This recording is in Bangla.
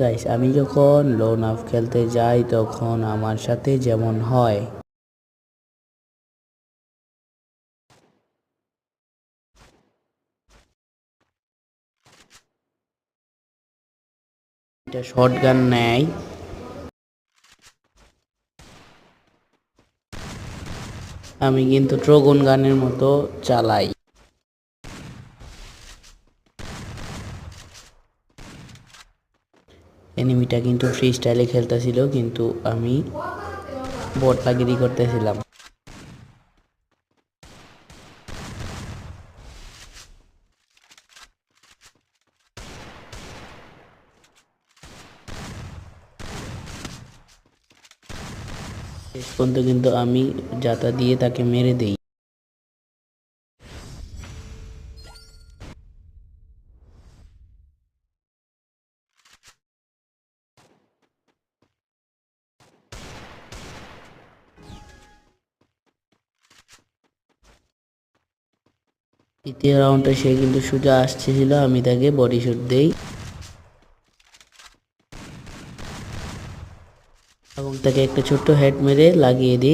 গাইস, আমি যখন লোন অফ খেলতে যাই তখন আমার সাথে যেমন হয়, এটা শটগান নেয়, আমি কিন্তু ট্রগন গানের মতো চালাই। এনিমিটা কিন্তু ফ্রি স্টাইলে খেলতেছিল, কিন্তু আমি বটলাগিরি করতেছিলাম। শেষ পর্যন্ত কিন্তু আমি জাতা দিয়ে তাকে মেরে দেই। তৃতীয় রাউন্ডে সে কিন্তু সোজা আসছিল, আমি তাকে বডি শট দেই এবং তাকে একটা ছোট্ট হেড মেরে লাগিয়ে দিই।